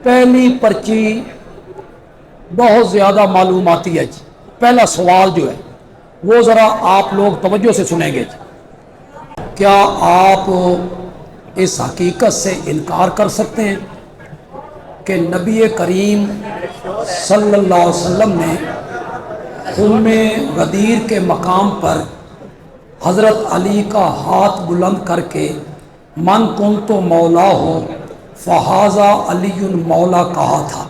پہلی پرچی بہت زیادہ معلوماتی ہے جی۔ پہلا سوال جو ہے وہ ذرا آپ لوگ توجہ سے سنیں گے جی۔ کیا آپ اس حقیقت سے انکار کر سکتے ہیں کہ نبی کریم صلی اللہ علیہ وسلم نے خم غدیر کے مقام پر حضرت علی کا ہاتھ بلند کر کے من کنت مولا ہو فہذا علی مولا کہا تھا؟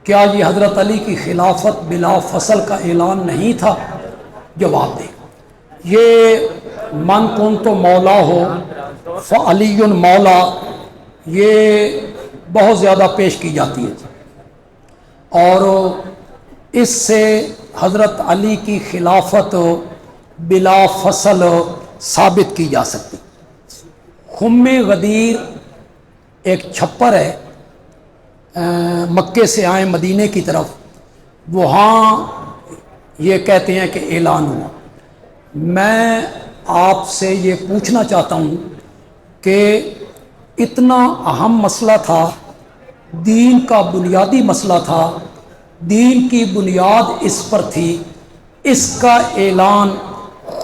کیا یہ حضرت علی کی خلافت بلا فصل کا اعلان نہیں تھا؟ جواب دیں۔ یہ من کنت مولا ہو فعلی مولا یہ بہت زیادہ پیش کی جاتی ہے اور اس سے حضرت علی کی خلافت بلا فصل ثابت کی جا سکتی۔ خم غدیر ایک چھپر ہے، مکے سے آئے مدینے کی طرف، وہاں یہ کہتے ہیں کہ اعلان ہوا۔ میں آپ سے یہ پوچھنا چاہتا ہوں کہ اتنا اہم مسئلہ تھا، دین کا بنیادی مسئلہ تھا، دین کی بنیاد اس پر تھی، اس کا اعلان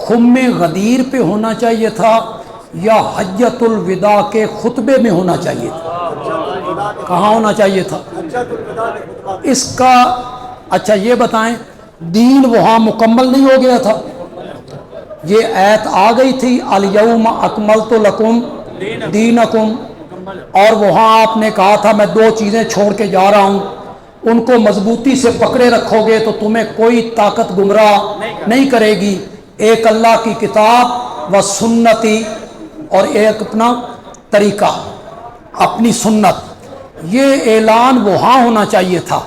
خم غدیر پہ ہونا چاہیے تھا یا حجۃ الوداع کے خطبے میں ہونا چاہیے تھا؟ کہاں ہونا چاہیے تھا اس کا؟ اچھا یہ بتائیں، دین وہاں مکمل نہیں ہو گیا تھا؟ یہ آیت آ گئی تھی الیوم اکملت لکم دینکم، اور وہاں آپ نے کہا تھا میں دو چیزیں چھوڑ کے جا رہا ہوں، ان کو مضبوطی سے پکڑے رکھو گے تو تمہیں کوئی طاقت گمراہ نہیں کرے گی، ایک اللہ کی کتاب و سنتی اور ایک اپنا طریقہ، اپنی سنت۔ یہ اعلان وہاں ہونا چاہیے تھا،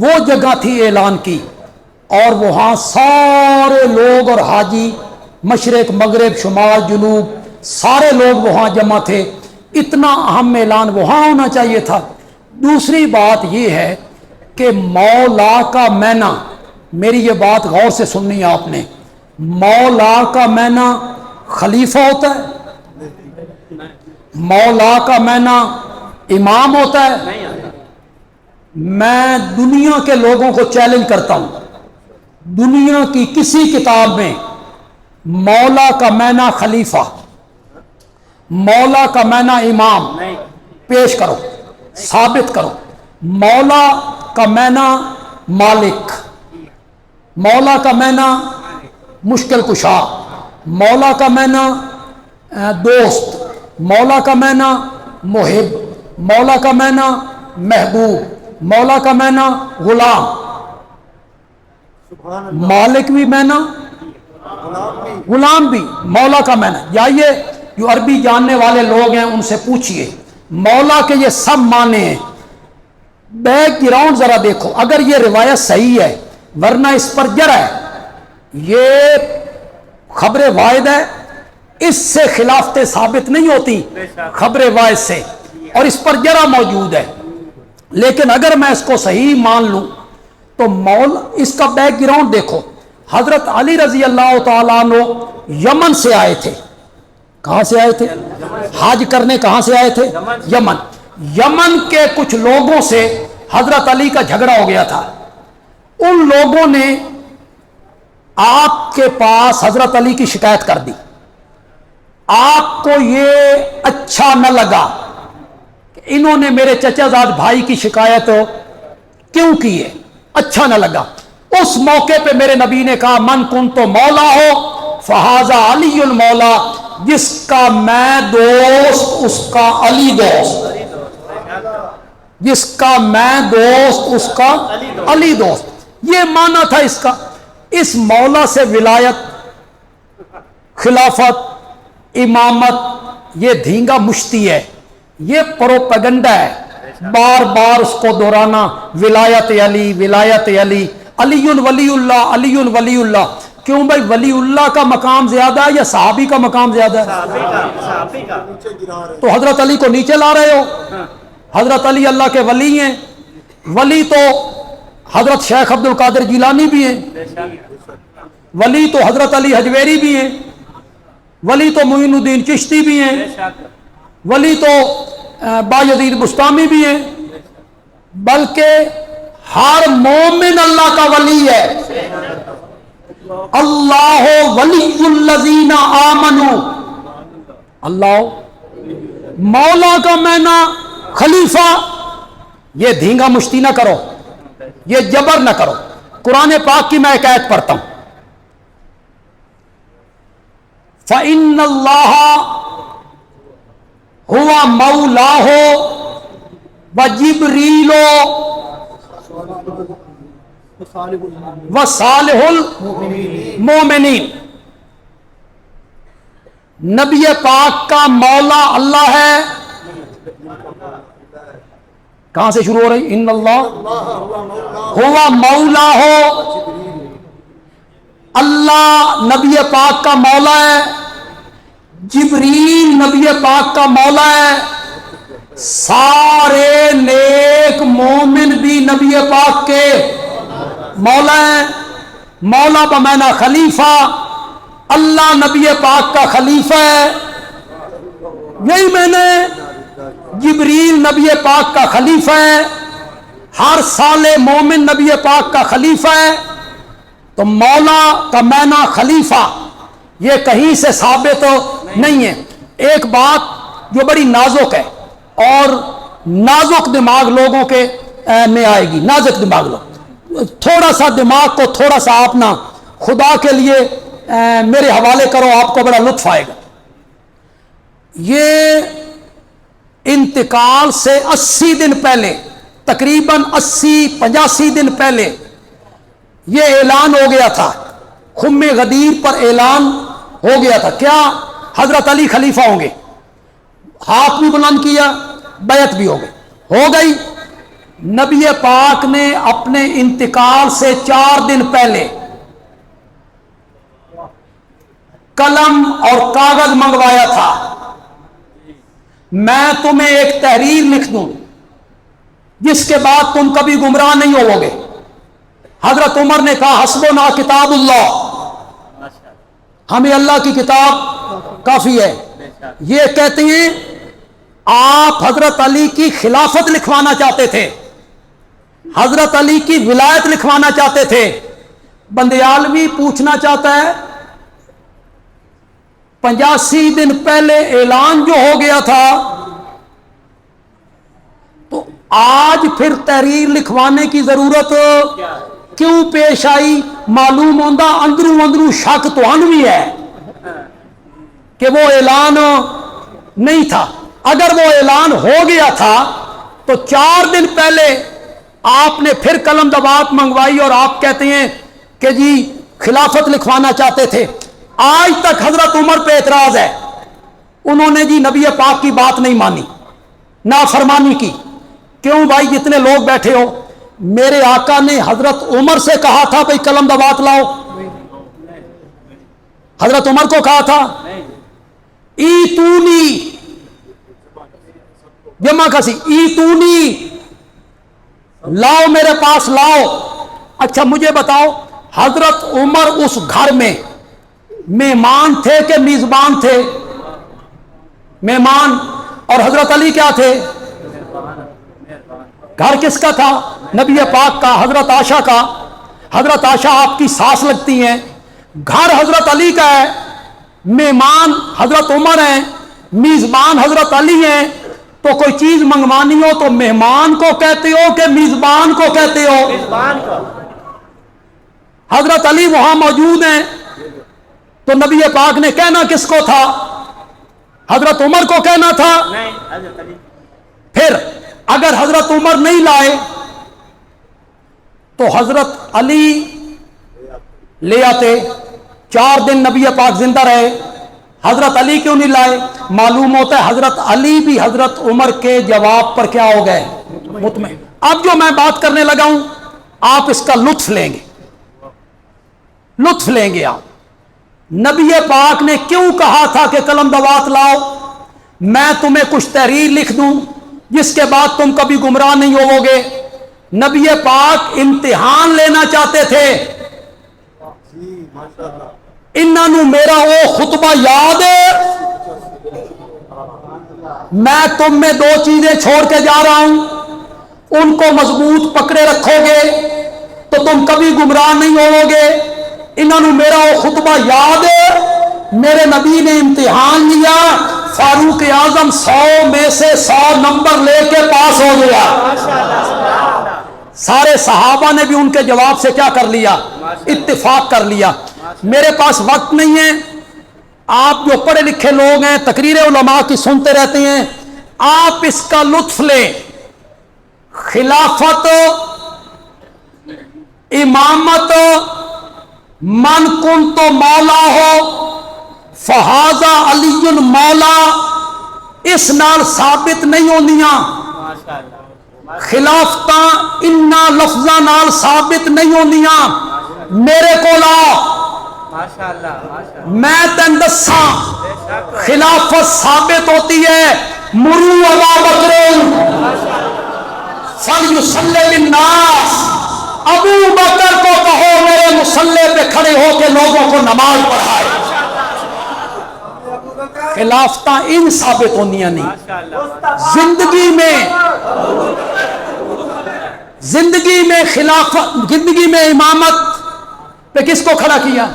وہ جگہ تھی اعلان کی، اور وہاں سارے لوگ اور حاجی مشرق مغرب شمال جنوب سارے لوگ وہاں جمع تھے، اتنا اہم اعلان وہاں ہونا چاہیے تھا۔ دوسری بات یہ ہے کہ مولا کا معنی، میری یہ بات غور سے سننی ہے آپ نے، مولا کا معنی خلیفہ ہوتا ہے؟ مولا کا معنی امام ہوتا ہے؟ میں دنیا کے لوگوں کو چیلنج کرتا ہوں، دنیا کی کسی کتاب میں مولا کا معنی خلیفہ، مولا کا معنی امام پیش کرو، ثابت کرو۔ مولا کا معنی مالک، مولا کا معنی مشکل کشا، مولا کا معنی دوست، مولا کا معنی محب، مولا کا معنی محبوب، مولا کا معنی غلام۔ مالک بھی معنی، غلام بھی مولا کا معنی۔ جائیے جو عربی جاننے والے لوگ ہیں ان سے پوچھئے، مولا کے یہ سب معنی ہیں، بیک گراؤنڈ ذرا دیکھو، اگر یہ روایت صحیح ہے، ورنہ اس پر جرح ہے، یہ خبر واحد ہے، اس سے خلافتیں ثابت نہیں ہوتی خبر واحد سے، اور اس پر جرح موجود ہے۔ لیکن اگر میں اس کو صحیح مان لوں تو اس کا بیک گراؤنڈ دیکھو، حضرت علی رضی اللہ تعالیٰ عنہ یمن سے آئے تھے۔ کہاں سے آئے تھے؟ حج کرنے کہاں سے آئے تھے؟ یمن۔ یمن کے کچھ لوگوں سے حضرت علی کا جھگڑا ہو گیا تھا، ان لوگوں نے آپ کے پاس حضرت علی کی شکایت کر دی، آپ کو یہ اچھا نہ لگا کہ انہوں نے میرے چچا زاد بھائی کی شکایت کیوں کی ہے، اچھا نہ لگا۔ اس موقع پہ میرے نبی نے کہا من کنت مولا ہو فہذا علی المولا، جس کا میں دوست اس کا علی دوست، جس کا میں دوست اس کا علی دوست، یہ معنی تھا اس کا۔ اس مولا سے ولایت، خلافت، امامت یہ دھینگا مشتی ہے، یہ پروپیگنڈا ہے، بار بار اس کو دہرانا، ولایت علی، ولایت علی، علی ولی اللہ، علی ولی اللہ۔ کیوں بھائی، ولی اللہ کا مقام زیادہ ہے یا صحابی کا مقام زیادہ ہے؟ تو حضرت علی کو نیچے لا رہے ہو؟ حضرت علی اللہ کے ولی ہیں، ولی تو حضرت شیخ عبد القادر جیلانی بھی ہیں، ولی تو حضرت علی حجویری بھی ہیں، ولی تو معین الدین چشتی بھی ہیں، ولی تو بایزید بستامی بھی ہیں، بلکہ ہر مومن اللہ کا ولی ہے. اللہ ولی الذین آمنوا، اللہ مولا کا معنی خلیفہ. یہ دھینگا مشتی نہ کرو، یہ جبر نہ کرو. قرآن پاک کی میں ایک آیت پڑھتا ہوں. فَإِنَّ اللَّهَ هُوَ مَوْلَاهُ وَجِبْرِيلُ وَصَالِحُ الْمُؤْمِنِينَ. نبی پاک کا مولا اللہ ہے. کہاں سے شروع ہو رہی؟ ان اللہ ہوا مولا ہو. اللہ نبی پاک کا مولا ہے، جبریل نبی پاک کا مولا ہے، سارے نیک مومن بھی نبی پاک کے مولا ہیں. مولا بمعنی خلیفہ، اللہ نبی پاک کا خلیفہ ہے. یہی میں نے جبریل نبی پاک کا خلیفہ ہے، ہر سال مومن نبی پاک کا خلیفہ ہے. تو مولا کا معنی خلیفہ یہ کہیں سے ثابت نہیں ہے. ایک بات جو بڑی نازک ہے اور نازک دماغ لوگوں کے میں آئے گی، نازک دماغ لوگ، تھوڑا سا دماغ کو تھوڑا سا اپنا خدا کے لیے میرے حوالے کرو، آپ کو بڑا لطف آئے گا. یہ انتقال سے 80 دن پہلے، تقریباً 80-85 دن پہلے یہ اعلان ہو گیا تھا. خم غدیر پر اعلان ہو گیا تھا. کیا؟ حضرت علی خلیفہ ہوں گے. ہاتھ بھی بلند کیا، بیعت بھی ہو گئی. نبی پاک نے اپنے انتقال سے 4 دن پہلے قلم اور کاغذ منگوایا تھا. میں تمہیں ایک تحریر لکھ دوں جس کے بعد تم کبھی گمراہ نہیں ہوو گے. حضرت عمر نے کہا حسبنا کتاب اللہ، ہمیں اللہ کی کتاب کافی ہے. یہ کہتے ہیں آپ حضرت علی کی خلافت لکھوانا چاہتے تھے، حضرت علی کی ولایت لکھوانا چاہتے تھے. بندیالوی پوچھنا چاہتا ہے 85 دن پہلے اعلان جو ہو گیا تھا تو آج پھر تحریر لکھوانے کی ضرورت کیوں پیش آئی؟ معلوم ہوندہ اندروں شک تو بھی ہے کہ وہ اعلان نہیں تھا. اگر وہ اعلان ہو گیا تھا تو 4 دن پہلے آپ نے پھر قلم دوات منگوائی اور آپ کہتے ہیں کہ جی خلافت لکھوانا چاہتے تھے. آج تک حضرت عمر پہ اعتراض ہے، انہوں نے جی نبی پاک کی بات نہیں مانی، نافرمانی کی. کیوں بھائی جتنے لوگ بیٹھے ہو، میرے آقا نے حضرت عمر سے کہا تھا بھائی قلم دوات لاؤ؟ حضرت عمر کو کہا تھا ایتونی، جمع کسی ایتونی، لاؤ میرے پاس لاؤ. اچھا مجھے بتاؤ حضرت عمر اس گھر میں مہمان تھے کہ میزبان تھے؟ مہمان. اور حضرت علی کیا تھے؟ گھر کس کا تھا؟ نبی پاک کا، حضرت عائشہ کا. حضرت عائشہ آپ کی ساس لگتی ہیں. گھر حضرت علی کا ہے، مہمان حضرت عمر ہیں، میزبان حضرت علی ہیں. تو کوئی چیز منگوانی ہو تو مہمان کو کہتے ہو کہ میزبان کو کہتے ہو؟ حضرت علی وہاں موجود ہیں تو نبی پاک نے کہنا کس کو تھا؟ حضرت عمر کو کہنا تھا. پھر اگر حضرت عمر نہیں لائے تو حضرت علی لے آتے. 4 دن نبی پاک زندہ رہے، حضرت علی کیوں نہیں لائے؟ معلوم ہوتا ہے حضرت علی بھی حضرت عمر کے جواب پر کیا ہو گئے؟ مطمئن. اب جو میں بات کرنے لگا ہوں آپ اس کا لطف لیں گے، لطف لیں گے آپ. نبی پاک نے کیوں کہا تھا کہ قلم دوات لاؤ؟ میں تمہیں کچھ تحریر لکھ دوں جس کے بعد تم کبھی گمراہ نہیں ہوو گے. نبی پاک امتحان لینا چاہتے تھے. انہوں میرا وہ خطبہ یاد ہے، میں تم میں 2 چیزیں چھوڑ کے جا رہا ہوں، ان ان کو مضبوط پکڑے رکھو گے تو تم کبھی گمراہ نہیں ہوو گے. انہوں نے میرا وہ خطبہ یاد ہے، میرے نبی نے امتحان لیا، فاروق اعظم 100 میں سے 100 نمبر لے کے پاس ہو گیا. سارے صحابہ نے بھی ان کے جواب سے کیا کر لیا؟ اتفاق کر لیا. میرے پاس وقت نہیں ہے، آپ جو پڑھے لکھے لوگ ہیں تقریر علماء کی سنتے رہتے ہیں، آپ اس کا لطف لیں. خلافت، امامت، من کن تو مولا ہو فہذا علی مولا، اس نال ثابت نہیں ہوندیاں. خلافتاں انہاں لفظاں نال ثابت نہیں ہوندیاں. میرے کو میں تین دساں خلافت ثابت ہوتی ہے. مرو ابا بکر فلیصلی بالناس، ابو بکر کو کہو میرے مصلی پہ کھڑے ہو کے لوگوں کو نماز پڑھائے. خلافتاں ان ثابت ہونیاں نہیں. زندگی میں خلافت، زندگی میں امامت پہ کس کو کھڑا کیا؟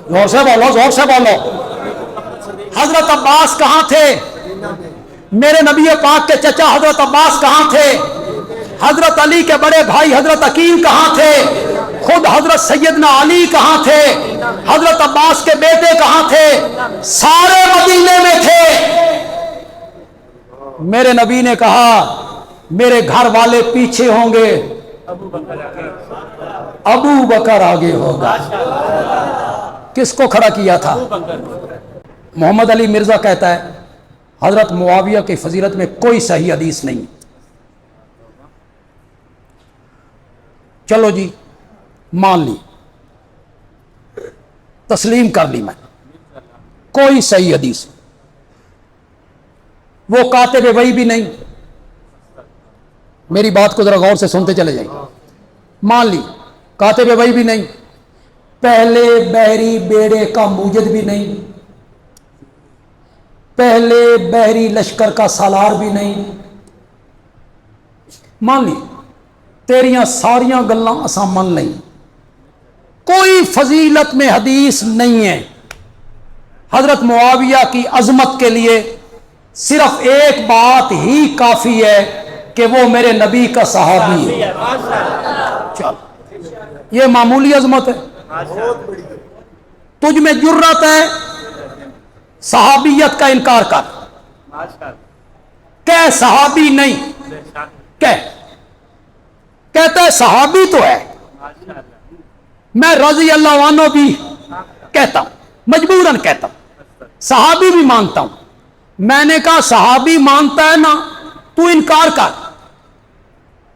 زور سے بولو، زور سے بولو. حضرت عباس کہاں تھے؟ میرے نبی پاک کے چچا حضرت عباس کہاں تھے؟ حضرت علی کے بڑے بھائی حضرت عقیل کہاں تھے؟ خود حضرت سیدنا علی کہاں تھے؟ حضرت عباس کے بیٹے کہاں تھے؟ سارے مدینے میں تھے. میرے نبی نے کہا میرے گھر والے پیچھے ہوں گے، ابو بکر آگے ہوگا. کس کو کھڑا کیا تھا؟ محمد علی مرزا کہتا ہے حضرت معاویہ کی فضیلت میں کوئی صحیح حدیث نہیں. چلو جی مان لی، تسلیم کر لی میں، کوئی صحیح حدیث. وہ کاتب وحی بھی نہیں. میری بات کو ذرا غور سے سنتے چلے جائیں. مان لی کاتب وحی بھی نہیں، پہلے بحری بیڑے کا موجد بھی نہیں، پہلے بحری لشکر کا سالار بھی نہیں. مان لی تیریاں ساریاں گلاں اساں من لیں، کوئی فضیلت میں حدیث نہیں ہے. حضرت معاویہ کی عظمت کے لیے صرف ایک بات ہی کافی ہے کہ وہ میرے نبی کا صحابی ہے. چل یہ معمولی عظمت ہے. تجھ میں جرت ہے صحابیت کا انکار کر، کہ صحابی نہیں، کہتا ہے صحابی تو ہے. میں رضی اللہ عنہ بھی کہتا ہوں، مجبوراً کہتا ہوں، صحابی بھی مانتا ہوں. میں نے کہا صحابی مانتا ہے نا، تو انکار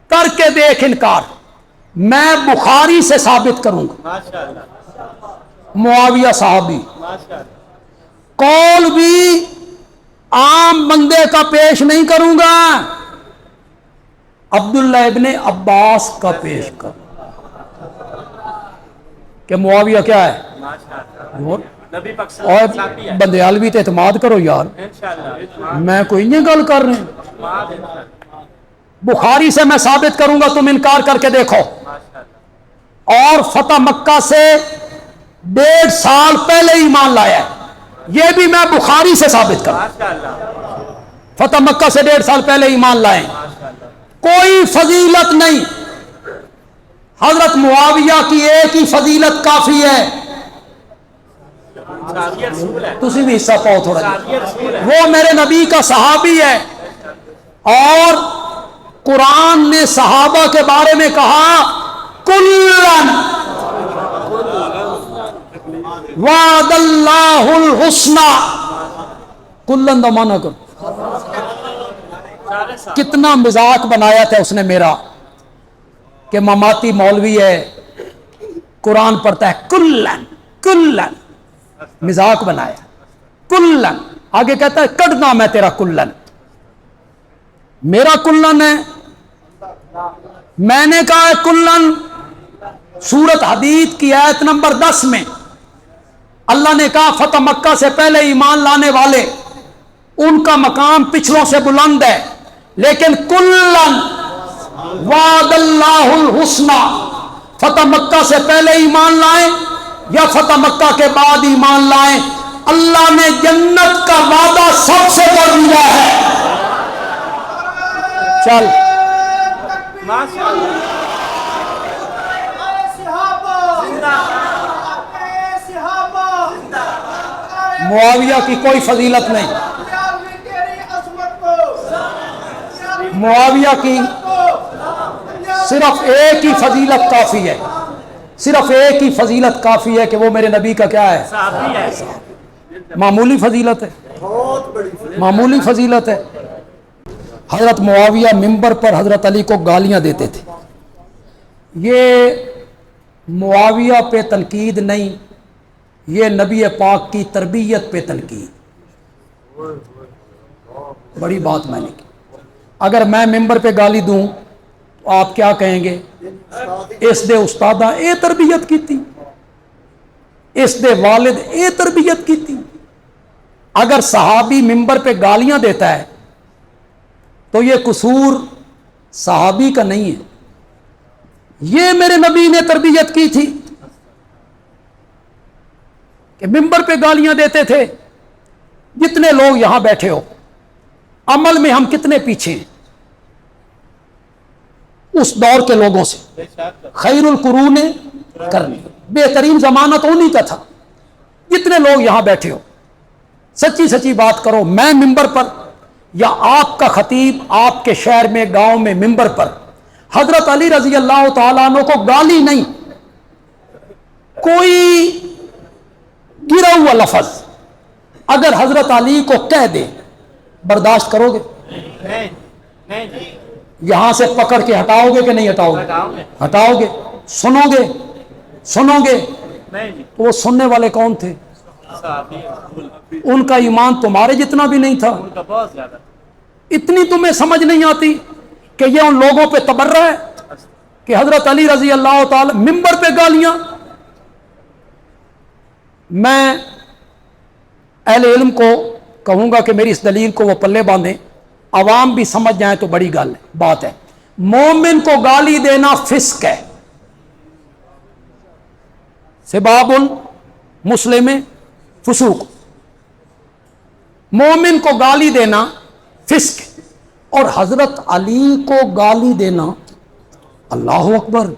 کر کے دیکھ انکار. میں بخاری سے ثابت کروں گا معاویہ صحابی. قول بھی عام بندے کا پیش نہیں کروں گا، عبداللہ ابن عباس کا پیش کر کہ معاویہ کیا ہے. اور بندیالوی تے اعتماد کرو یار، میں کوئی نہیں گل کر رہے ہیں. بخاری سے میں ثابت کروں گا، تم انکار کر کے دیکھو. اور فتح مکہ سے 1.5 سال پہلے ایمان لایا ہے، یہ بھی میں بخاری سے ثابت کروں. فتح مکہ سے 1.5 سال پہلے ایمان لائے، کوئی فضیلت نہیں. حضرت معاویہ کی ایک ہی فضیلت کافی ہے. تسی بھی حصہ پاؤ تھوڑا جی. وہ میرے نبی کا صحابی ہے، اور قرآن نے صحابہ کے بارے میں کہا کلن وعد اللہ الحسنى. کلن دا معنی کر، کتنا مذاق بنایا تھا اس نے میرا کہ مماتی مولوی ہے، قرآن پڑھتا ہے کلن کلن، مذاق بنایا. کلن آگے کہتا ہے کٹنا میں تیرا کلن، میرا کلن ہے. میں نے کہا ہے کلن. سورت حدید کی آیت نمبر 10 میں اللہ نے کہا فتح مکہ سے پہلے ایمان لانے والے ان کا مقام پچھلوں سے بلند ہے، لیکن کلن اللہ الحسنى، فتح مکہ سے پہلے ایمان لائیں یا فتح مکہ کے بعد ایمان لائیں، اللہ نے جنت کا وعدہ سب سے کر دیا ہے۔ چل معاویہ کی کوئی فضیلت نہیں، معاویہ کی صرف ایک ہی فضیلت کافی ہے، صرف ایک ہی فضیلت کافی ہے کہ وہ میرے نبی کا کیا ہے؟ معمولی فضیلت ہے، معمولی فضیلت ہے۔ حضرت معاویہ ممبر پر حضرت علی کو گالیاں دیتے تھے۔ یہ معاویہ پہ تنقید نہیں، یہ نبی پاک کی تربیت پہ تنقید۔ بڑی بات میں نے کی۔ اگر میں ممبر پہ گالی دوں تو آپ کیا کہیں گے؟ اس دے استادہ اے تربیت کی تھی، اس دے والد اے تربیت کی تھی۔ اگر صحابی ممبر پہ گالیاں دیتا ہے تو یہ قصور صحابی کا نہیں ہے، یہ میرے نبی نے تربیت کی تھی کہ ممبر پہ گالیاں دیتے تھے۔ جتنے لوگ یہاں بیٹھے ہو، عمل میں ہم کتنے پیچھے ہیں اس دور کے لوگوں سے۔ خیر القرون کرنی، بہترین زمانہ تو انہی کا تھا۔ جتنے لوگ یہاں بیٹھے ہو، سچی سچی بات کرو، میں ممبر پر یا آپ کا خطیب آپ کے شہر میں گاؤں میں ممبر پر حضرت علی رضی اللہ تعالیٰ عنہ کو گالی نہیں، کوئی گرا ہوا لفظ اگر حضرت علی کو کہہ دے، برداشت کرو گے؟ یہاں سے پکڑ کے ہٹاؤ گے کہ نہیں ہٹاؤ گے؟ ہٹاؤ گے؟ سنو گے؟ سنو گے؟ تو وہ سننے والے کون تھے؟ ان کا ایمان تمہارے جتنا بھی نہیں تھا۔ اتنی تمہیں سمجھ نہیں آتی کہ یہ ان لوگوں پہ تبرہ ہے کہ حضرت علی رضی اللہ تعالی ممبر پہ گالیاں۔ میں اہل علم کو کہوں گا کہ میری اس دلیل کو وہ پلے باندھیں، عوام بھی سمجھ جائیں تو بڑی بات ہے۔ مومن کو گالی دینا فسق ہے، سباب المسلم فسوق، مومن کو گالی دینا فسق ہے۔ اور حضرت علی کو گالی دینا، اللہ اکبر،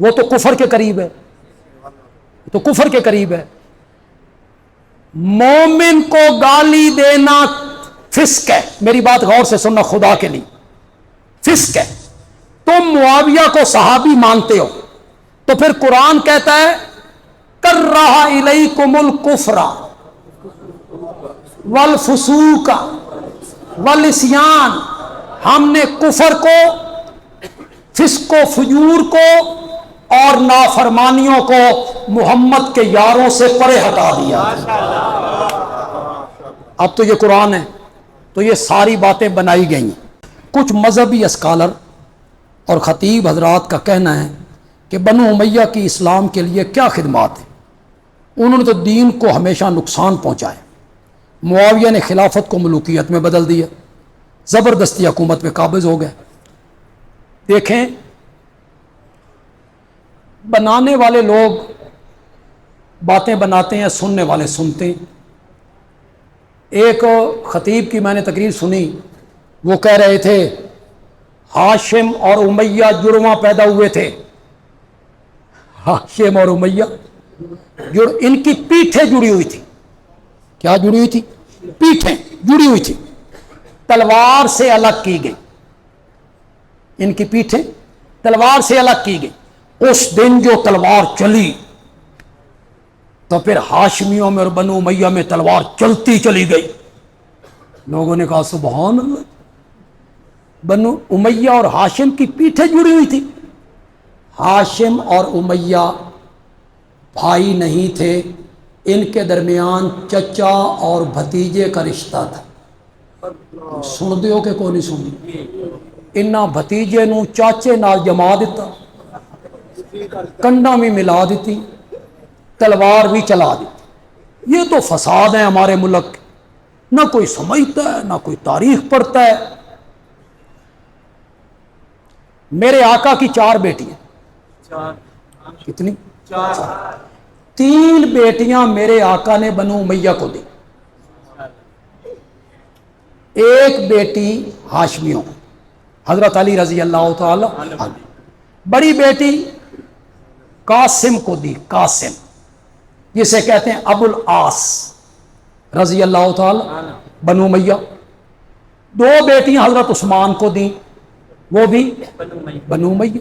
وہ تو کفر کے قریب ہے، تو کفر کے قریب ہے۔ مومن کو گالی دینا فسق ہے، میری بات غور سے سننا خدا کے لیے، فسق ہے۔ تم معاویہ کو صحابی مانتے ہو تو پھر قرآن کہتا ہے کرہ الیکم الکفر والفسوق والعصیان، ہم نے کفر کو، فسق و فجور کو اور نافرمانیوں کو محمد کے یاروں سے پرے ہٹا دیا۔ اب تو یہ قرآن ہے، تو یہ ساری باتیں بنائی گئی۔ کچھ مذہبی اسکالر اور خطیب حضرات کا کہنا ہے کہ بنو امیہ کی اسلام کے لیے کیا خدمات ہیں، انہوں نے تو دین کو ہمیشہ نقصان پہنچایا۔ معاویہ نے خلافت کو ملوکیت میں بدل دیا، زبردستی حکومت میں قابض ہو گئے۔ دیکھیں، بنانے والے لوگ باتیں بناتے ہیں، سننے والے سنتے ہیں۔ ایک خطیب کی میں نے تقریر سنی، وہ کہہ رہے تھے ہاشم اور امیہ جڑواں پیدا ہوئے تھے، ہاشم اور امیہ ان کی پیٹھیں جڑی ہوئی تھی۔ کیا جڑی ہوئی تھی؟ پیٹھیں جڑی ہوئی تھی، تلوار سے الگ کی گئی، ان کی پیٹھیں تلوار سے الگ کی گئی۔ اس دن جو تلوار چلی تو پھر ہاشمیوں میں اور بنو امیہ میں تلوار چلتی چلی گئی۔ لوگوں نے کہا سبحان اللہ، بنو امیہ اور ہاشم کی پیٹھیں جڑی ہوئی تھی۔ ہاشم اور امیہ بھائی نہیں تھے، ان کے درمیان چچا اور بھتیجے کا رشتہ تھا۔ سن دیو کہ کوئی نہیں سنی؟ انہاں بھتیجے نو چاچے نال جما دیتا، کنڈا بھی ملا دیتی، تلوار بھی چلا دیتی۔ یہ تو فساد ہے ہمارے ملک، نہ کوئی سمجھتا ہے نہ کوئی تاریخ پڑھتا ہے۔ میرے آقا کی 4 بیٹیاں. کتنی؟ 4. 3 بیٹیاں میرے آقا نے بنو امیہ کو دی. 1 بیٹی ہاشمیوں حضرت علی رضی اللہ تعالی عنہ. بڑی بیٹی قاسم کو دی. قاسم جسے کہتے ہیں ابو العاص رضی اللہ تعالی بنو امیہ. 2 بیٹیاں حضرت عثمان کو دیں، وہ بھی بنو امیہ.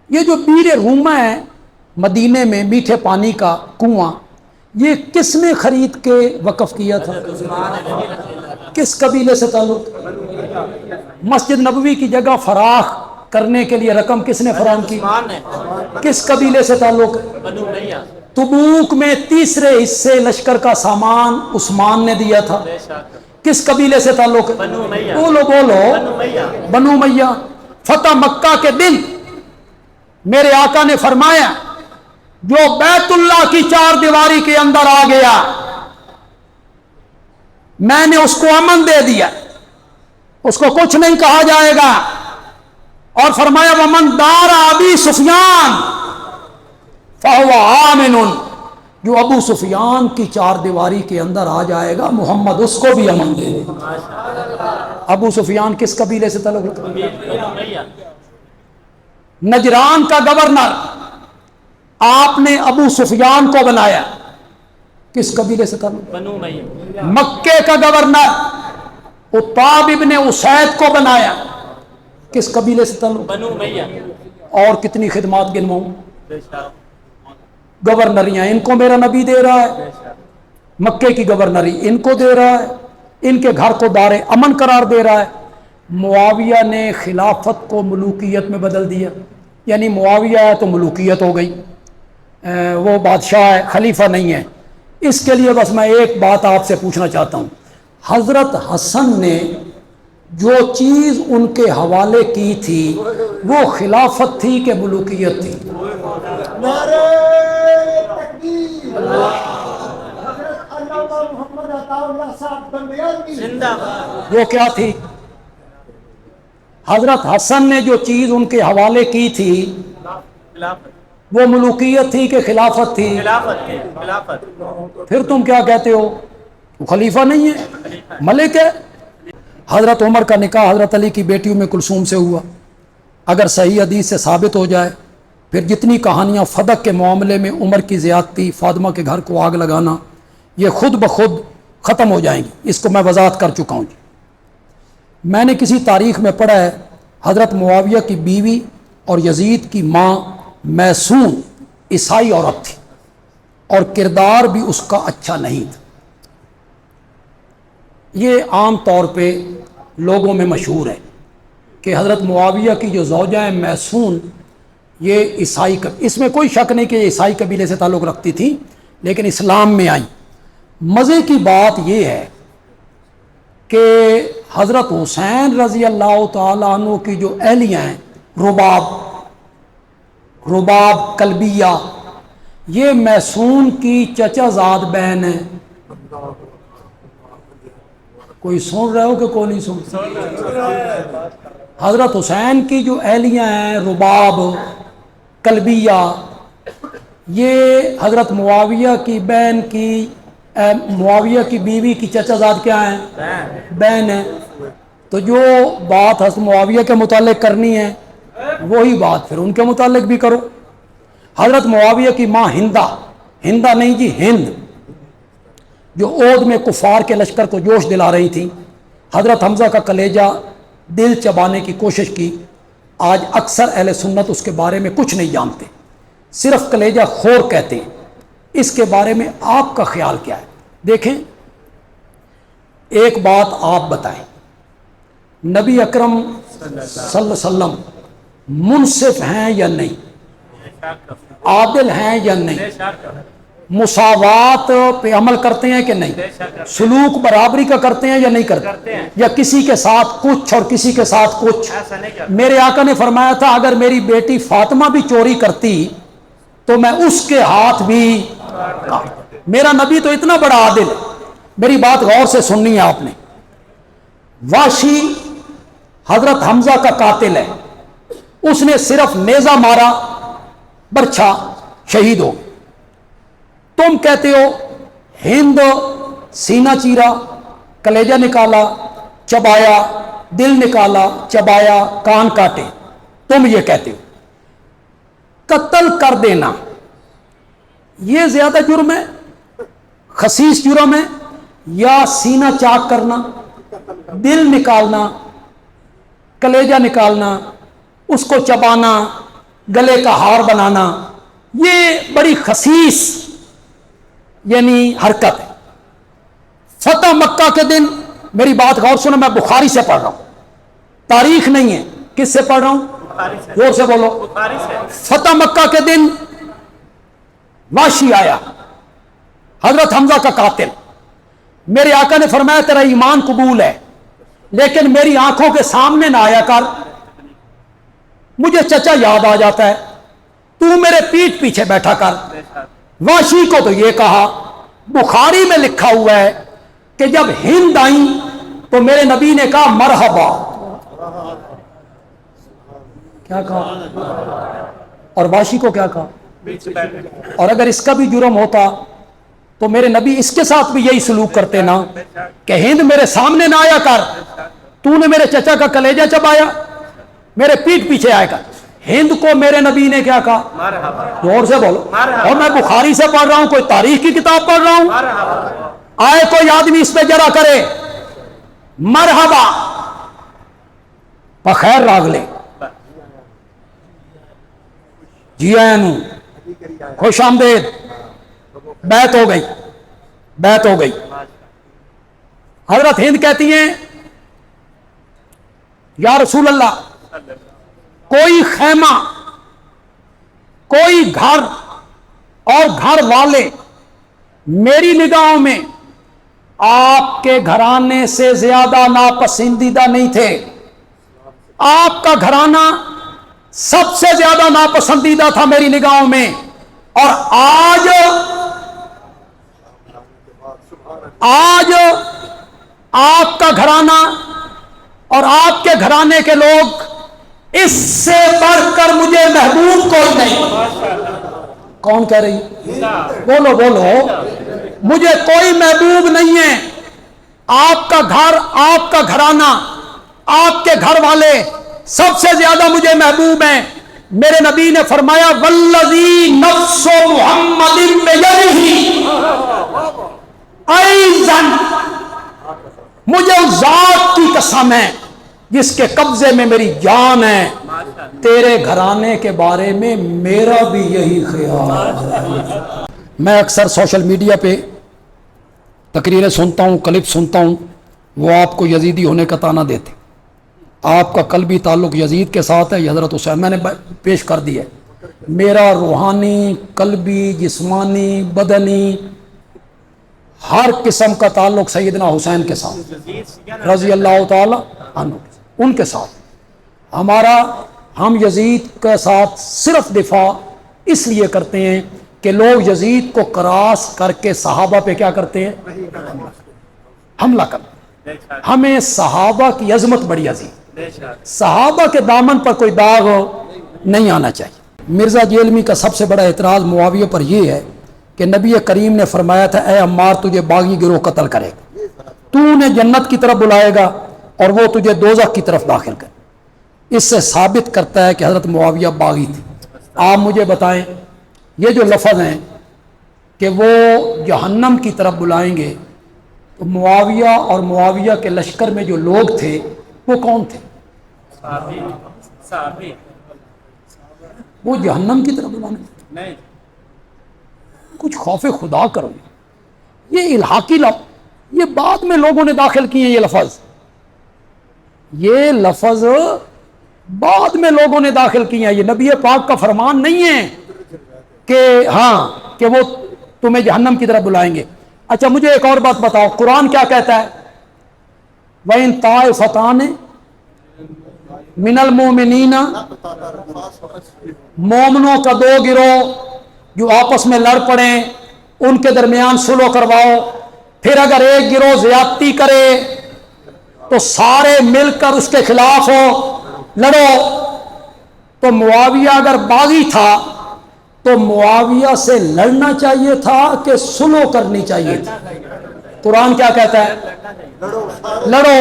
یہ جو بیر رومہ ہے مدینے میں میٹھے پانی کا کنواں، یہ کس نے خرید کے وقف کیا تھا؟ کس قبیلے سے تعلق؟ مسجد نبوی کی جگہ فراخ کرنے کے لیے رقم کس نے فراہم کی؟ کس قبیلے سے تعلق؟ تبوک میں 3 حصے لشکر کا سامان عثمان نے دیا تھا. کس قبیلے سے تعلق؟ بولو بولو. بنو امیہ. فتح مکہ کے دن میرے آقا نے فرمایا جو بیت اللہ کی 4 دیواری کے اندر آ گیا میں نے اس کو امن دے دیا، اس کو کچھ نہیں کہا جائے گا. اور فرمایا ومن دار ابی سفیان فہو آمن، جو ابو سفیان کی 4 دیواری کے اندر آ جائے گا محمد اس کو بھی امن دے دے. ابو سفیان کس قبیلے سے تعلق رکھتا ہے؟ نجران کا گورنر آپ نے ابو سفیان کو بنایا، کس قبیلے سے تعلق؟ مکے کا گورنر عتاب ابن اسید کو بنایا، کس قبیلے سے تعلق؟ اور کتنی خدمات گنواؤں. گورنریاں ان کو میرا نبی دے رہا ہے، مکے کی گورنری ان کو دے رہا ہے، ان کے گھر کو دار امن قرار دے رہا ہے. معاویہ نے خلافت کو ملوکیت میں بدل دیا، یعنی معاویہ ہے تو ملوکیت ہو گئی، وہ بادشاہ ہے خلیفہ نہیں ہے. اس کے لیے بس میں ایک بات آپ سے پوچھنا چاہتا ہوں، حضرت حسن نے جو چیز ان کے حوالے کی تھی وہ خلافت تھی کہ ملوکیت تھی؟ وہ کیا تھی؟ حضرت حسن نے جو چیز ان کے حوالے کی تھی وہ ملوکیت تھی کہ خلافت تھی؟ پھر تم کیا کہتے ہو؟ وہ خلیفہ نہیں ہے، ملک ہے. حضرت عمر کا نکاح حضرت علی کی بیٹیوں میں کلثوم سے ہوا. اگر صحیح حدیث سے ثابت ہو جائے پھر جتنی کہانیاں فدق کے معاملے میں عمر کی زیادتی، فاطمہ کے گھر کو آگ لگانا، یہ خود بخود ختم ہو جائیں گی. اس کو میں وضاحت کر چکا ہوں جی. میں نے کسی تاریخ میں پڑھا ہے حضرت معاویہ کی بیوی اور یزید کی ماں میسون عیسائی عورت تھی اور کردار بھی اس کا اچھا نہیں تھا. یہ عام طور پہ لوگوں میں مشہور ہے کہ حضرت معاویہ کی جو زوجہ ہے میسون یہ عیسائی، اس میں کوئی شک نہیں کہ یہ عیسائی قبیلے سے تعلق رکھتی تھی لیکن اسلام میں آئیں. مزے کی بات یہ ہے کہ حضرت حسین رضی اللہ تعالیٰ عنہ کی جو اہلیہ ہیں رباب کلبیہ، یہ میسون کی چچا زاد بہن ہے. کوئی سن رہے ہو کہ کوئی نہیں سن؟ حضرت حسین کی جو اہلیہ ہیں رباب کلبیہ، یہ حضرت معاویہ کی بہن کی معاویہ کی بیوی کی چچا زاد کیا ہیں؟ بہن ہے. تو جو بات حضرت معاویہ کے متعلق کرنی ہے وہی بات پھر ان کے متعلق بھی کرو. حضرت معاویہ کی ماں ہندہ نہیں جی ہند، جو عود میں کفار کے لشکر کو جوش دلا رہی تھی، حضرت حمزہ کا کلیجہ دل چبانے کی کوشش کی. آج اکثر اہل سنت اس کے بارے میں کچھ نہیں جانتے، صرف کلیجہ خور کہتے ہیں. اس کے بارے میں آپ کا خیال کیا ہے؟ دیکھیں ایک بات آپ بتائیں، نبی اکرم صلی اللہ علیہ وسلم منصف ہیں یا نہیں؟ عادل ہیں یا نہیں؟ مساوات پہ عمل کرتے ہیں کہ نہیں؟ سلوک برابری کا کرتے ہیں یا نہیں کرتے؟ یا کسی کے ساتھ کچھ اور کسی کے ساتھ کچھ؟ میرے آقا نے فرمایا تھا اگر میری بیٹی فاطمہ بھی چوری کرتی تو میں اس کے ہاتھ بھی کاٹ. میرا نبی تو اتنا بڑا عادل ہے. میری بات غور سے سننی ہے آپ نے. واشی حضرت حمزہ کا قاتل ہے، اس نے صرف نیزہ مارا، برچھا، شہید ہو. تم کہتے ہو ہند سینہ چیرا، کلیجہ نکالا، چبایا، دل نکالا، چبایا، کان کاٹے. تم یہ کہتے ہو. قتل کر دینا یہ زیادہ جرم ہے، خسیس جرم ہے، یا سینہ چاک کرنا، دل نکالنا، کلیجہ نکالنا، اس کو چبانا، گلے کا ہار بنانا، یہ بڑی خسیس یعنی حرکت ہے. فتح مکہ کے دن، میری بات غور سنو، میں بخاری سے پڑھ رہا ہوں، تاریخ نہیں ہے. کس سے پڑھ رہا ہوں؟ زور سے بولو. فتح مکہ کے دن واشی آیا، حضرت حمزہ کا قاتل. میرے آقا نے فرمایا تیرا ایمان قبول ہے لیکن میری آنکھوں کے سامنے نہ آیا کر، مجھے چچا یاد آ جاتا ہے، تو میرے پیٹھ پیچھے بیٹھا کر. واشی کو تو یہ کہا، بخاری میں لکھا ہوا ہے کہ جب ہند آئیں تو میرے نبی نے کہا مرحبا. کیا کہا؟ اور واشی کو کیا کہا؟ اور اگر اس کا بھی جرم ہوتا تو میرے نبی اس کے ساتھ بھی یہی سلوک کرتے نا کہ ہند میرے سامنے نہ آیا کر، تو نے میرے چچا کا کلیجہ چبایا، میرے پیٹھ پیچھے آیا کر. ہند کو میرے نبی نے کیا کہا؟ زور سے بولو. اور میں بخاری سے پڑھ رہا ہوں، کوئی تاریخ کی کتاب پڑھ رہا ہوں. آئے کوئی آدمی اس پہ جرا کرے مرحبا، بخیر راگلے، جی آئین، خوش آمدید، بیعت ہو گئی، بیعت ہو گئی. حضرت ہند کہتی ہیں یا رسول اللہ، کوئی خیمہ، کوئی گھر اور گھر والے میری نگاہوں میں آپ کے گھرانے سے زیادہ ناپسندیدہ نہیں تھے. آپ کا گھرانہ سب سے زیادہ ناپسندیدہ تھا میری نگاہوں میں، اور آج آپ کا گھرانہ اور آپ کے گھرانے کے لوگ اس سے بڑھ کر مجھے محبوب کوئی نہیں. کون کہہ رہی؟ بولو بولو. مجھے کوئی محبوب نہیں ہے. آپ کا گھر، آپ کا گھرانہ، آپ کے گھر والے سب سے زیادہ مجھے محبوب ہیں. میرے نبی نے فرمایا والذی نفس محمد بیدہ، ایذن، مجھے اس ذات کی قسم ہے جس کے قبضے میں میری جان ہے، تیرے گھرانے کے بارے میں میرا بھی یہی خیال ہے. میں اکثر سوشل میڈیا پہ تقریریں سنتا ہوں، کلپ سنتا ہوں، وہ آپ کو یزیدی ہونے کا طعنہ دیتے. آپ کا قلبی تعلق یزید کے ساتھ ہے، یہ حضرت حسین میں نے پیش کر دی ہے. میرا روحانی، قلبی، جسمانی، بدنی ہر قسم کا تعلق سیدنا حسین کے ساتھ رضی اللہ تعالی عنہ، ان کے ساتھ. ہم یزید کے ساتھ صرف دفاع اس لیے کرتے ہیں کہ لوگ یزید کو کراس کر کے صحابہ پہ کیا کرتے ہیں؟ حملہ کرتے ہیں. ہمیں صحابہ کی عظمت بڑی عظیم، صحابہ کے دامن پر کوئی داغ نہیں آنا چاہیے. مرزا جیلمی کا سب سے بڑا اعتراض معاویہ پر یہ ہے کہ نبی کریم نے فرمایا تھا اے عمار تجھے باغی گروہ قتل کرے گا، تو انہیں جنت کی طرف بلائے گا اور وہ تجھے دوزخ کی طرف داخل کرے. اس سے ثابت کرتا ہے کہ حضرت معاویہ باغی تھے. آپ مجھے بتائیں یہ جو لفظ ہیں کہ وہ جہنم کی طرف بلائیں گے، تو معاویہ اور معاویہ کے لشکر میں جو لوگ تھے وہ کون تھے؟ وہ جہنم کی طرف بلانے نہیں. کچھ خوف خدا کرو. یہ الحاقی لفظ یہ بعد میں لوگوں نے داخل کیے ہیں. یہ لفظ بعد میں لوگوں نے داخل کیے ہیں. یہ نبی پاک کا فرمان نہیں ہے کہ ہاں کہ وہ تمہیں جہنم کی طرف بلائیں گے. اچھا مجھے ایک اور بات بتاؤ، قرآن کیا کہتا ہے؟ وَإِن طَائِفَتَانِ مِنَ الْمُؤْمِنِينَ، مومنوں کا دو گروہ جو آپس میں لڑ پڑیں ان کے درمیان صلح کرواؤ. پھر اگر ایک گروہ زیادتی کرے تو سارے مل کر اس کے خلاف لڑو. تو معاویہ اگر باغی تھا تو معاویہ سے لڑنا چاہیے تھا کہ صلح کرنی چاہیے تھی؟ قرآن کیا کہتا ہے؟ لڑو.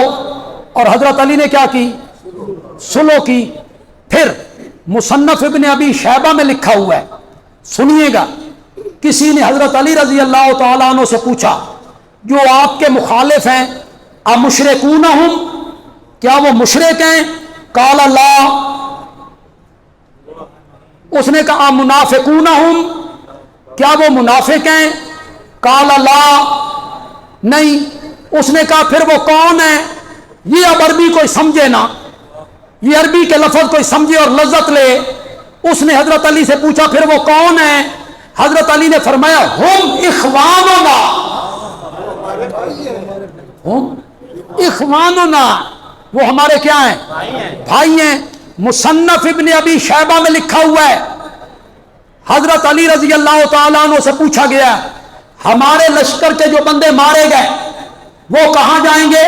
اور حضرت علی نے کیا کی؟ صلح کی. پھر مصنف ابن ابی شیبہ میں لکھا ہوا ہے، سنیے گا، کسی نے حضرت علی رضی اللہ تعالیٰ عنہ سے پوچھا جو آپ کے مخالف ہیں، امشرکون ہم، کیا وہ مشرک ہیں؟ قال لا. اس نے کہا منافقون ہم، کیا وہ منافق ہیں؟ قال لا. نہیں. اس نے کہا پھر وہ کون ہے؟ یہ اب عربی کوئی سمجھے نا، یہ عربی کے لفظ کوئی سمجھے اور لذت لے. اس نے حضرت علی سے پوچھا پھر وہ کون ہے؟ حضرت علی نے فرمایا ہم اخواننا، ہم اخواننا، وہ ہمارے کیا ہیں؟ بھائی ہیں. مصنف ابن ابی شیبہ میں لکھا ہوا ہے، حضرت علی رضی اللہ تعالیٰ عنہ سے پوچھا گیا ہمارے لشکر کے جو بندے مارے گئے وہ کہاں جائیں گے؟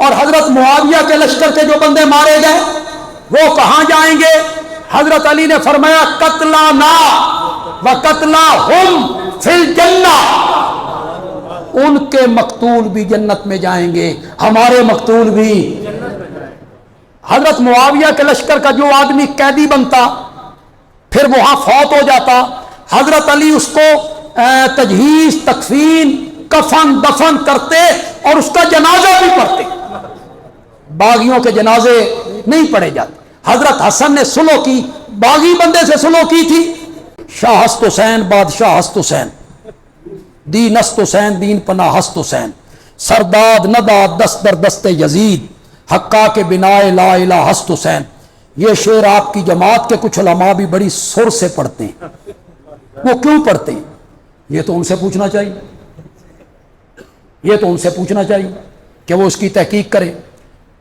اور حضرت معاویہ کے لشکر کے جو بندے مارے گئے وہ کہاں جائیں گے؟ حضرت علی نے فرمایا قتلانا و قتلاہم فی الجنہ، ان کے مقتول بھی جنت میں جائیں گے، ہمارے مقتول بھی. حضرت معاویہ کے لشکر کا جو آدمی قیدی بنتا پھر وہاں فوت ہو جاتا، حضرت علی اس کو تجہیز، تکفین، کفن، دفن کرتے اور اس کا جنازہ بھی پڑھتے. باغیوں کے جنازے نہیں پڑھے جاتے. حضرت حسن نے صلح کی، باغی بندے سے صلح کی تھی. شاہ ہست حسین بادشاہ ہست حسین، دین است حسین دین پناہ ہست حسین، سرداد نداد دست در دست یزید، حقا کے بنائے لا الہ ہست حسین. یہ شعر آپ کی جماعت کے کچھ علماء بھی بڑی سر سے پڑھتے ہیں. وہ کیوں پڑھتے ہیں؟ یہ تو ان سے پوچھنا چاہیے، یہ تو ان سے پوچھنا چاہیے کہ وہ اس کی تحقیق کریں.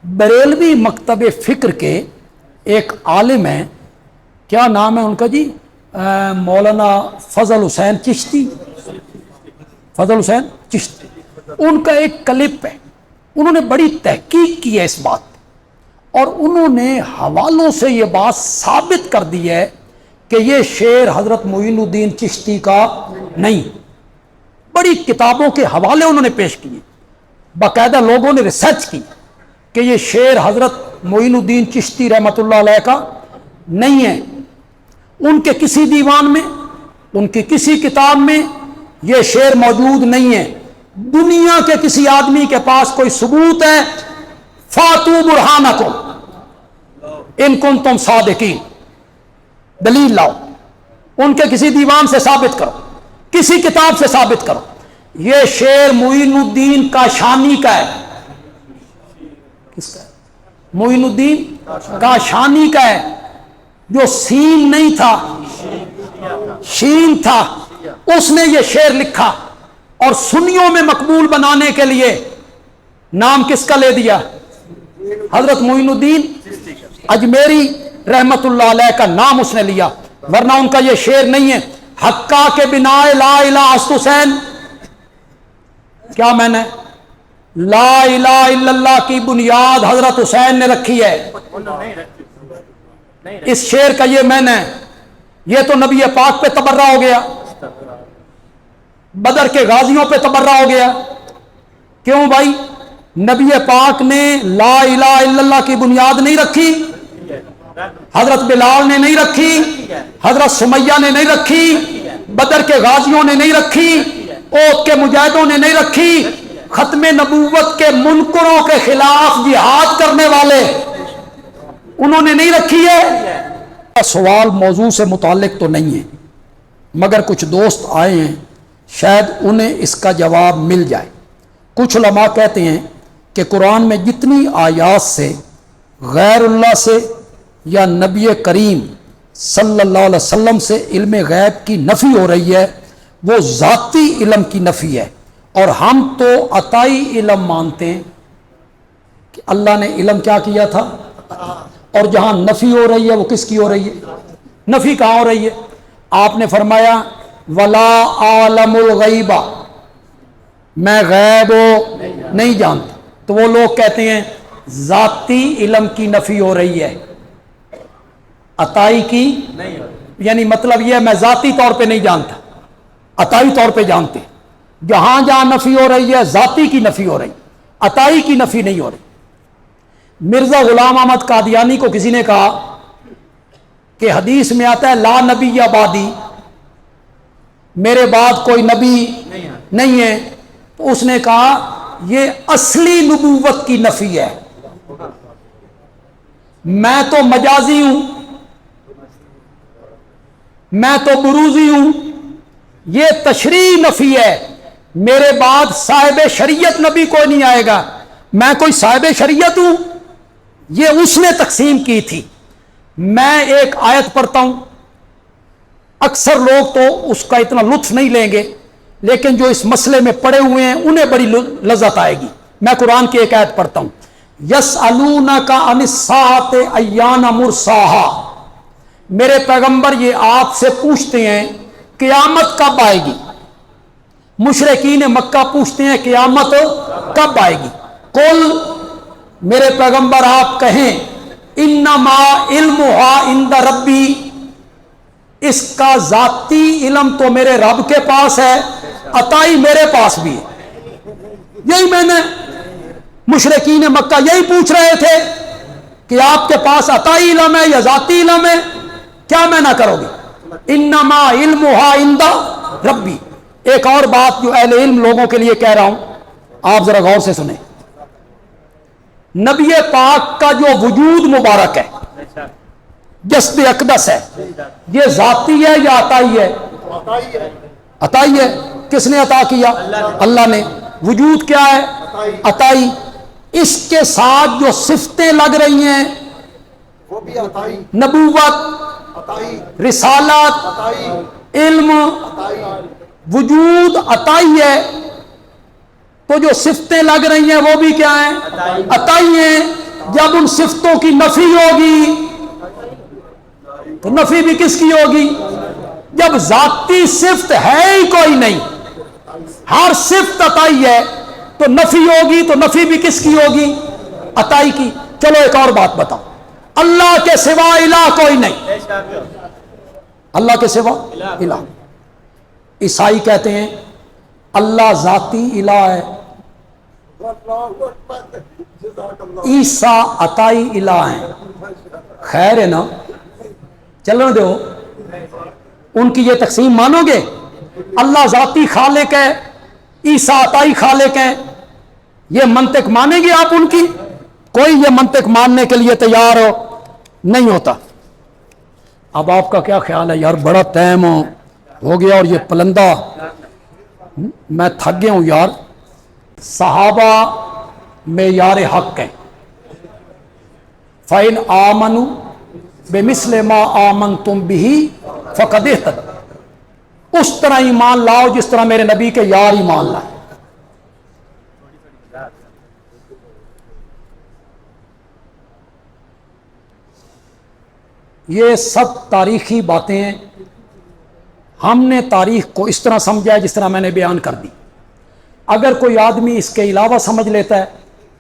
بریلوی مکتب فکر کے ایک عالم ہیں، کیا نام ہے ان کا جی؟ مولانا فضل حسین چشتی، فضل حسین چشتی. ان کا ایک کلپ ہے، انہوں نے بڑی تحقیق کی ہے اس بات پہ، اور انہوں نے حوالوں سے یہ بات ثابت کر دی ہے کہ یہ شعر حضرت معین الدین چشتی کا نہیں. بڑی کتابوں کے حوالے انہوں نے پیش کیے، باقاعدہ لوگوں نے ریسرچ کی کہ یہ شعر حضرت معین الدین چشتی رحمۃ اللہ علیہ کا نہیں ہے. ان کے کسی دیوان میں، ان کی کسی کتاب میں یہ شعر موجود نہیں ہے. دنیا کے کسی آدمی کے پاس کوئی ثبوت ہے؟ فاتو برہانکم ان کنتم صادقین، دلیل لاؤ. ان کے کسی دیوان سے ثابت کرو، کسی کتاب سے ثابت کرو. یہ شعر معین الدین کاشانی کا ہے. کس کا ہے؟ معین الدین کاشانی کا ہے، جو سین نہیں تھا شین تھا. اس نے یہ شعر لکھا اور سنیوں میں مقبول بنانے کے لیے نام کس کا لے دیا؟ حضرت معین الدین اجمیری رحمت اللہ علیہ کا نام اس نے لیا، ورنہ ان کا یہ شعر نہیں ہے. حقا کے بنائے لا الہ ہست حسین، کیا میں نے لا الہ الا اللہ کی بنیاد حضرت حسین نے رکھی ہے. اس شعر کا یہ میں نے، یہ تو نبی پاک پہ تبرہ ہو گیا، بدر کے غازیوں پہ تبرہ ہو گیا. کیوں بھائی؟ نبی پاک نے لا الہ الا اللہ کی بنیاد نہیں رکھی، حضرت بلال نے نہیں رکھی، حضرت سمیہ نے نہیں رکھی، بدر کے غازیوں نے نہیں رکھی، اوت کے مجاہدوں نے نہیں رکھی، ختم نبوت کے منکروں کے خلاف جہاد کرنے والے انہوں نے نہیں رکھی ہے. سوال موضوع سے متعلق تو نہیں ہے، مگر کچھ دوست آئے ہیں، شاید انہیں اس کا جواب مل جائے. کچھ علماء کہتے ہیں کہ قرآن میں جتنی آیات سے غیر اللہ سے یا نبی کریم صلی اللہ علیہ وسلم سے علم غیب کی نفی ہو رہی ہے وہ ذاتی علم کی نفی ہے، اور ہم تو عطائی علم مانتے ہیں کہ اللہ نے علم کیا کیا تھا. اور جہاں نفی ہو رہی ہے وہ کس کی ہو رہی ہے؟ نفی کہاں ہو رہی ہے؟ آپ نے فرمایا ولا عالم الغیبہ، میں غیب نہیں جانتا. تو وہ لوگ کہتے ہیں ذاتی علم کی نفی ہو رہی ہے، عطائی کی نہیں، یعنی مطلب یہ ہے میں ذاتی طور پہ نہیں جانتا، عطائی طور پہ جانتے. جہاں جہاں نفی ہو رہی ہے ذاتی کی نفی ہو رہی، عطائی کی نفی نہیں ہو رہی. مرزا غلام احمد قادیانی کو کسی نے کہا کہ حدیث میں آتا ہے لا نبی یا بادی، میرے بعد کوئی نبی نہیں ہے، تو اس نے کہا یہ اصلی نبوت کی نفی ہے، میں تو مجازی ہوں، میں تو بروزی ہوں، یہ تشریح نفی ہے، میرے بعد صاحب شریعت نبی کوئی نہیں آئے گا، میں کوئی صاحب شریعت ہوں، یہ اس نے تقسیم کی تھی. میں ایک آیت پڑھتا ہوں، اکثر لوگ تو اس کا اتنا لطف نہیں لیں گے، لیکن جو اس مسئلے میں پڑے ہوئے ہیں انہیں بڑی لذت آئے گی. میں قرآن کی ایک آیت پڑھتا ہوں، یسألونک عن الساعۃ ایان مرساہا، میرے پیغمبر یہ آپ سے پوچھتے ہیں قیامت کب آئے گی. مشرکین مکہ پوچھتے ہیں قیامت کب آئے گی. قل، میرے پیغمبر آپ کہیں انما علمها عند ربی، اس کا ذاتی علم تو میرے رب کے پاس ہے، عطائی میرے پاس بھی ہے. یہی میں نے مشرکین مکہ یہی پوچھ رہے تھے کہ آپ کے پاس عطائی علم ہے یا ذاتی علم ہے، کیا میں نہ کرو گے. انما علمها عند ربی. ایک اور بات جو اہل علم لوگوں کے لیے کہہ رہا ہوں، آپ ذرا غور سے سنیں. نبی پاک کا جو وجود مبارک ہے، جسد اقدس ہے، یہ ذاتی ہے یا عطائی ہے؟ عطائی ہے. کس نے عطا کیا؟ اللہ نے. وجود کیا ہے؟ عطائی. اس کے ساتھ جو صفتیں لگ رہی ہیں، نبوت، رسالت، علم، وجود عطائی ہے. تو جو صفتیں لگ رہی ہیں وہ بھی کیا ہیں؟ عطائی ہیں. جب ان صفتوں کی نفی ہوگی تو نفی بھی کس کی ہوگی؟ جب ذاتی صفت ہے ہی کوئی نہیں، ہر صفت عطائی ہے، تو نفی ہوگی تو نفی بھی کس کی ہوگی؟ عطائی کی. چلو ایک اور بات بتاؤ، اللہ کے سوا الہ کوئی نہیں، اللہ کے سوا الہ. عیسائی کہتے ہیں اللہ ذاتی الہ ہے، عیسیٰ عطائی الہ ہیں. خیر ہے نا، چلو دو. ان کی یہ تقسیم مانو گے؟ اللہ ذاتی خالق ہے، عیسیٰ عطائی خالق ہے، یہ منطق مانیں گے آپ ان کی؟ کوئی یہ منطق ماننے کے لیے تیار نہیں ہوتا. اب آپ کا کیا خیال ہے؟ یار بڑا ٹائم ہو گیا اور یہ پلندہ، میں تھک گیا ہوں یار. صحابہ معیار حق ہیں. فَإِنْ آمَنُوا بِمِثْلِ مَا آمَنْتُمْ بِهِ فَقَدْ اهْتَدَوْا، اس طرح ایمان لاؤ جس طرح میرے نبی کے یار ایمان لائے. یہ سب تاریخی باتیں ہیں. ہم نے تاریخ کو اس طرح سمجھا ہے جس طرح میں نے بیان کر دی. اگر کوئی آدمی اس کے علاوہ سمجھ لیتا ہے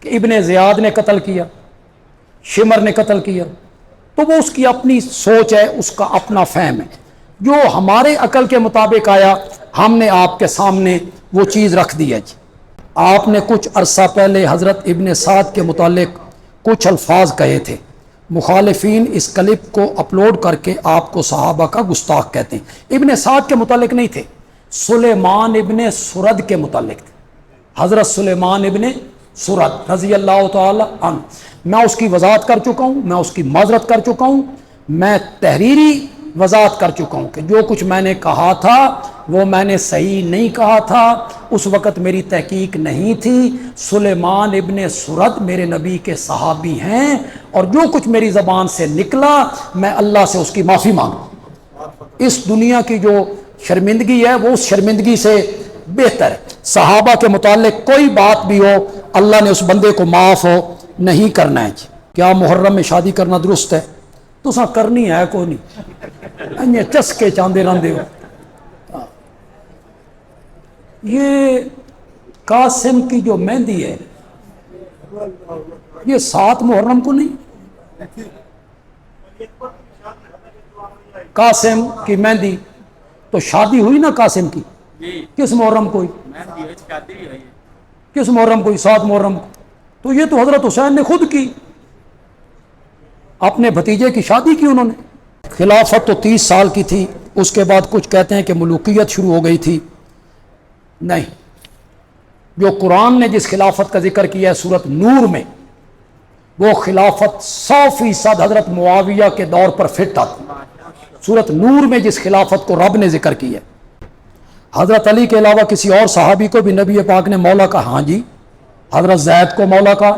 کہ ابن زیاد نے قتل کیا، شمر نے قتل کیا، تو وہ اس کی اپنی سوچ ہے، اس کا اپنا فہم ہے. جو ہمارے عقل کے مطابق آیا ہم نے آپ کے سامنے وہ چیز رکھ دی ہے. جی آپ نے کچھ عرصہ پہلے حضرت ابن سعد کے متعلق کچھ الفاظ کہے تھے. مخالفین اس کلپ کو اپلوڈ کر کے آپ کو صحابہ کا گستاخ کہتے ہیں. ابن سعد کے متعلق نہیں تھے، سلیمان ابن سرد کے متعلق تھے. حضرت سلیمان ابن سرد رضی اللہ تعالی عنہ. میں اس کی وضاحت کر چکا ہوں، میں اس کی معذرت کر چکا ہوں، میں تحریری وضاحت کر چکا ہوں کہ جو کچھ میں نے کہا تھا وہ میں نے صحیح نہیں کہا تھا. اس وقت میری تحقیق نہیں تھی. سلیمان ابن سرد میرے نبی کے صحابی ہیں، اور جو کچھ میری زبان سے نکلا میں اللہ سے اس کی معافی مانگوں. اس دنیا کی جو شرمندگی ہے وہ اس شرمندگی سے بہتر ہے. صحابہ کے متعلق کوئی بات بھی ہو اللہ نے اس بندے کو معاف نہیں کرنا ہے. جی کیا محرم میں شادی کرنا درست ہے؟ تو کرنی ہے کوئی نہیں، چسکے چاندے رہندے ہو. یہ قاسم کی جو مہندی ہے یہ 7 محرم کو نہیں؟ قاسم کی مہندی تو شادی ہوئی نا قاسم کی، کس محرم کو ہوئی؟ کس محرم کو ہوئی؟ 7 محرم کو۔ تو یہ تو حضرت حسین نے خود کی، اپنے بھتیجے کی شادی کی انہوں نے۔ خلافت تو 30 سال کی تھی، اس کے بعد کچھ کہتے ہیں کہ ملوکیت شروع ہو گئی تھی۔ نہیں، جو قرآن نے جس خلافت کا ذکر کیا ہے سورۃ نور میں، وہ خلافت 100% حضرت معاویہ کے دور پر فٹ آتی۔ سورۃ نور میں جس خلافت کو رب نے ذکر کیا ہے، حضرت علی کے علاوہ کسی اور صحابی کو بھی نبی پاک نے مولا کہا؟ ہاں جی، حضرت زید کو مولا کہا،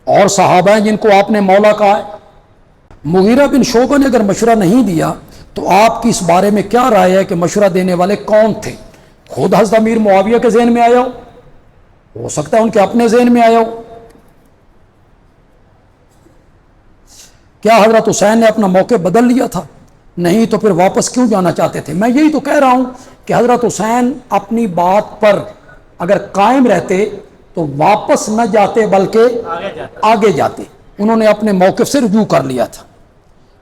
اور صحابہ ہیں جن کو آپ نے مولا کہا ہے۔ مغیرہ بن شعبہ نے اگر مشورہ نہیں دیا تو آپ کی اس بارے میں کیا رائے ہے کہ مشورہ دینے والے کون تھے؟ خود حضرت امیر معاویہ کے ذہن میں آیا ہو سکتا ہے ان کے اپنے ذہن میں آیا ہو۔ کیا حضرت حسین نے اپنا موقع بدل لیا تھا؟ نہیں، تو پھر واپس کیوں جانا چاہتے تھے؟ میں یہی تو کہہ رہا ہوں کہ حضرت حسین اپنی بات پر اگر قائم رہتے تو واپس نہ جاتے بلکہ آگے جاتے۔ انہوں نے اپنے موقف سے رجوع کر لیا تھا۔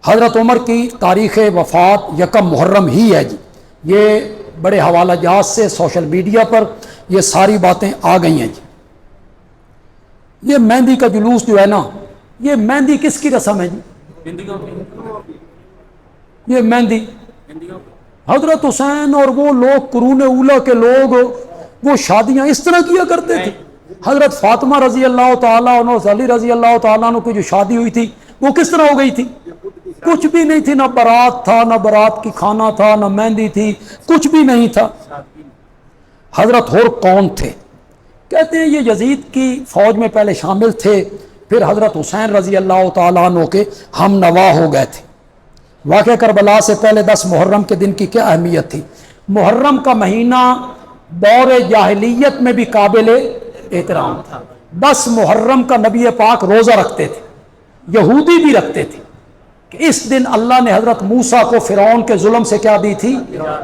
حضرت عمر کی تاریخ وفات 1 محرم ہی ہے جی، یہ بڑے حوالہ جات سے سوشل میڈیا پر یہ ساری باتیں آ گئی ہیں جی۔ یہ مہندی کا جلوس جو ہے نا، یہ مہندی کس کی رسم ہے جی؟ یہ مہندی حضرت حسین اور وہ لوگ قرون اولیٰ کے لوگ وہ شادیاں اس طرح کیا کرتے تھے۔ حضرت فاطمہ رضی اللہ تعالیٰ عنہ، علی رضی اللہ تعالیٰ عنہ کی جو شادی ہوئی تھی وہ کس طرح ہو گئی تھی؟ کچھ بھی نہیں تھی، نہ بارات تھا، نہ بارات کی کھانا تھا، نہ مہندی تھی، کچھ بھی نہیں تھا۔ حضرت اور کون تھے؟ کہتے ہیں یہ یزید کی فوج میں پہلے شامل تھے، پھر حضرت حسین رضی اللہ تعالیٰ عنہ کے ہم نوا ہو گئے تھے۔ واقعہ کربلا سے پہلے 10 محرم کے دن کی کیا اہمیت تھی؟ محرم کا مہینہ دور جاہلیت میں بھی قابل احترام تھا۔ 10 محرم کا نبی پاک روزہ رکھتے تھے، یہودی بھی رکھتے تھے کہ اس دن اللہ نے حضرت موسیٰ کو فرعون کے ظلم سے کیا دی تھی؟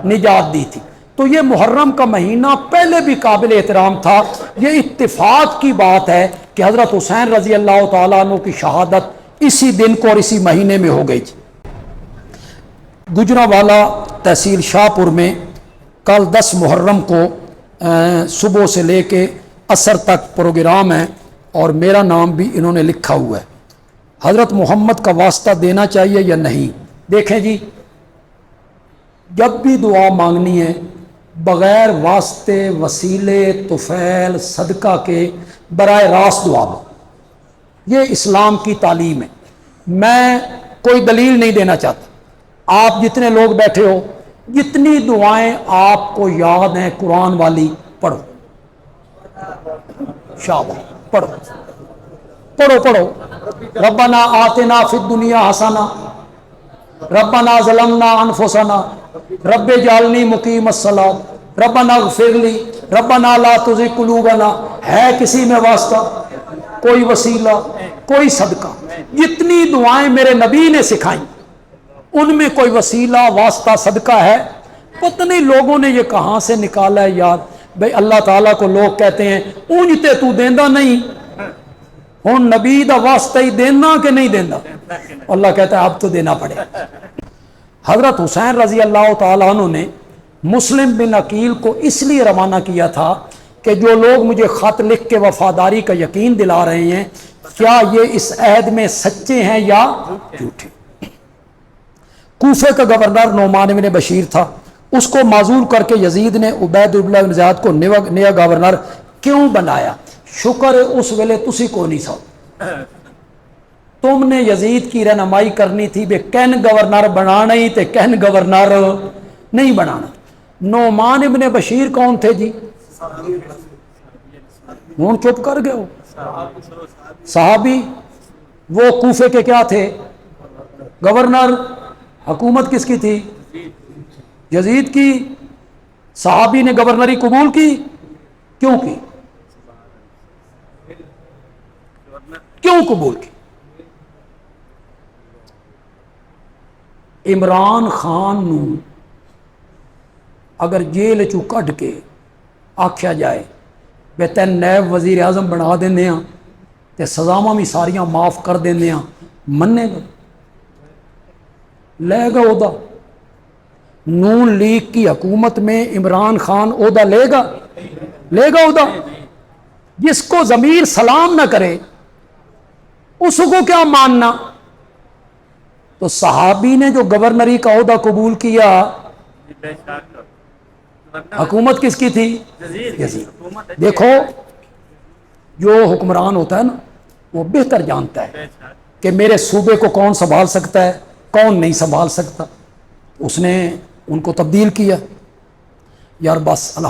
نجات دی تھی۔ تو یہ محرم کا مہینہ پہلے بھی قابل احترام تھا۔ یہ اتفاق کی بات ہے کہ حضرت حسین رضی اللہ تعالیٰ عنہ کی شہادت اسی دن کو اور اسی مہینے میں ہو گئی۔ گجرانوالہ تحصیل شاہ پور میں کل 10 محرم کو صبح سے لے کے عصر تک پروگرام ہے، اور میرا نام بھی انہوں نے لکھا ہوا ہے۔ حضرت محمد کا واسطہ دینا چاہیے یا نہیں؟ دیکھیں جی، جب بھی دعا مانگنی ہے بغیر واسطے، وسیلے، طفیل، صدقہ کے براہ راست دعا مانگو، یہ اسلام کی تعلیم ہے۔ میں کوئی دلیل نہیں دینا چاہتا، آپ جتنے لوگ بیٹھے ہو جتنی دعائیں آپ کو یاد ہیں قرآن والی پڑھو، شاباش، پڑھو پڑھو پڑھو۔ ربنا آتنا فی الدنیا حسنہ، ربنا ظلمنا انفسنا، رب اجعلنی مقیم الصلاۃ، ربنا اغفر لی، ربنا لا تزغ قلوبنا۔ ہے کسی میں واسطہ؟ کوئی وسیلہ، کوئی صدقہ؟ جتنی دعائیں میرے نبی نے سکھائیں ان میں کوئی وسیلہ، واسطہ، صدقہ ہے؟ پتہ نہیں لوگوں نے یہ کہاں سے نکالا ہے یار۔ بھئی اللہ تعالیٰ کو لوگ کہتے ہیں اونجتے تو دیندہ نہیں، ہن نبی دا واسطہ ہی دینا کہ نہیں دینا؟ اللہ کہتا ہے اب تو دینا پڑے۔ حضرت حسین رضی اللہ تعالیٰ عنہ نے مسلم بن عقیل کو اس لیے روانہ کیا تھا کہ جو لوگ مجھے خط لکھ کے وفاداری کا یقین دلا رہے ہیں، کیا یہ اس عہد میں سچے ہیں یا جھوٹے؟ کوفے کا گورنر نعمان بن بشیر تھا، اس کو معزول کر کے یزید نے عبید اللہ بن زیاد کو نیا گورنر کیوں بنایا؟ شکر ہے اس ویلے تسی کو نہیں سو، تم نے یزید کی رہنمائی کرنی تھی بے کین گورنر بنانا ہی تے کین گورنر نہیں بنانا۔ نعمان ابن بشیر کون تھے جی؟ ہوں چپ کر گئے ہو؟ صحابی، وہ کوفے کے کیا تھے؟ گورنر۔ حکومت کس کی تھی؟ یزید کی۔ صحابی نے گورنری قبول کی؟ کیوں کی؟ کیوں قبول کی؟ عمران خان نو اگر جیل چو کڈ کے آکھیا جائے کہ تین نیب وزیر اعظم بنا دینے ہاں تے سزاواں بھی ساریاں معاف کر دینے ہاں، مننے گا؟ لے گا عہدہ؟ نون لیگ کی حکومت میں عمران خان عہدہ لے گا؟ لے گا عہدہ؟ جس کو ضمیر سلام نہ کرے اس کو کیا ماننا؟ تو صحابی نے جو گورنری کا عہدہ قبول کیا، حکومت کس کی تھی؟ یزید۔ دیکھو جو حکمران ہوتا ہے نا وہ بہتر جانتا ہے کہ میرے صوبے کو کون سنبھال سکتا ہے کون نہیں سنبھال سکتا، اس نے ان کو تبدیل کیا۔ یار بس اللہ